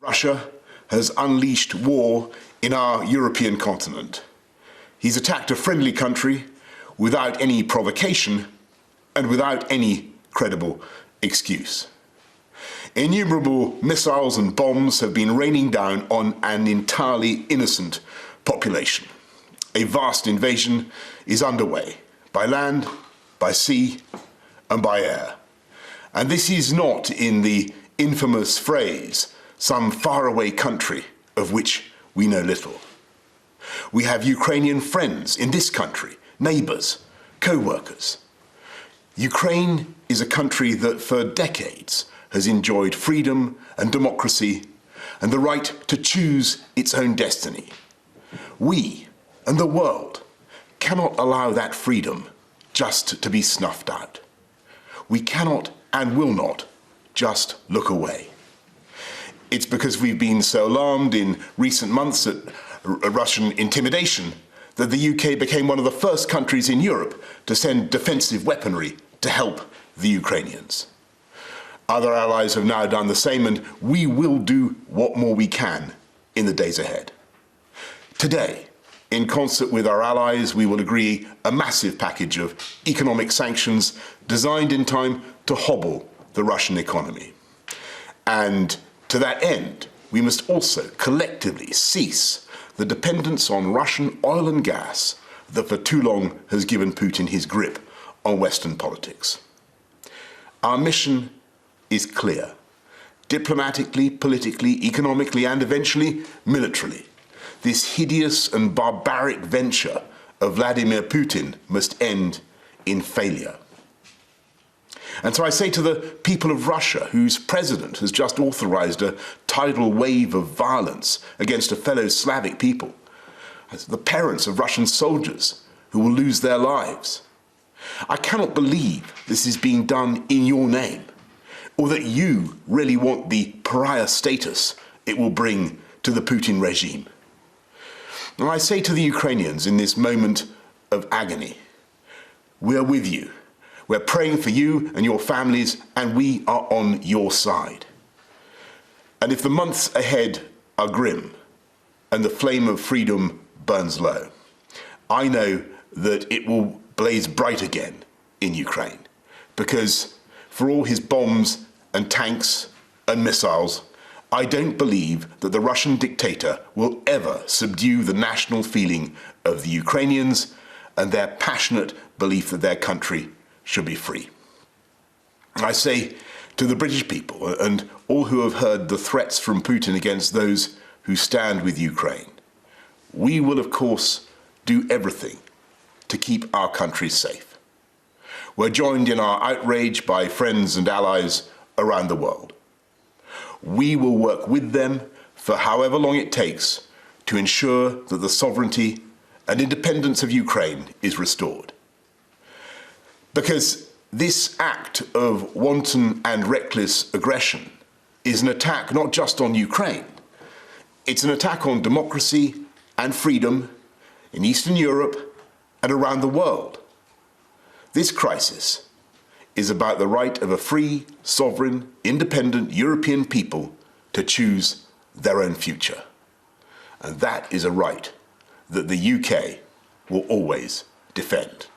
Russia has unleashed war in our European continent. He's attacked a friendly country without any provocation and without any credible excuse. Innumerable missiles and bombs have been raining down on an entirely innocent population. A vast invasion is underway, by land, by sea, and by air. And this is not in the infamous phrase, some faraway country of which we know little. We have Ukrainian friends in this country, neighbours, co-workers. Ukraine is a country that for decades has enjoyed freedom and democracy and the right to choose its own destiny. We and the world cannot allow that freedom just to be snuffed out. We cannot and will not just look away. It's because we've been so alarmed in recent months at Russian intimidation that the UK became one of the first countries in Europe to send defensive weaponry to help the Ukrainians. Other allies have now done the same, and we will do what more we can in the days ahead. Today, in concert with our allies, we will agree a massive package of economic sanctions designed in time to hobble the Russian economy. And to that end, we must also collectively cease the dependence on Russian oil and gas that for too long has given Putin his grip on Western politics. Our mission is clear. Diplomatically, politically, economically, and eventually militarily, this hideous and barbaric venture of Vladimir Putin must end in failure. And so I say to the people of Russia, whose president has just authorized a tidal wave of violence against a fellow Slavic people, the parents of Russian soldiers who will lose their lives, I cannot believe this is being done in your name, or that you really want the pariah status it will bring to the Putin regime. And I say to the Ukrainians in this moment of agony, we are with you. We're praying for you and your families, and we are on your side. And if the months ahead are grim and the flame of freedom burns low, I know that it will blaze bright again in Ukraine, because for all his bombs and tanks and missiles, I don't believe that the Russian dictator will ever subdue the national feeling of the Ukrainians and their passionate belief that their country should be free. I say to the British people and all who have heard the threats from Putin against those who stand with Ukraine, we will of course do everything to keep our country safe. We're joined in our outrage by friends and allies around the world. We will work with them for however long it takes to ensure that the sovereignty and independence of Ukraine is restored. Because this act of wanton and reckless aggression is an attack not just on Ukraine, it's an attack on democracy and freedom in Eastern Europe and around the world. This crisis is about the right of a free, sovereign, independent European people to choose their own future. And that is a right that the UK will always defend.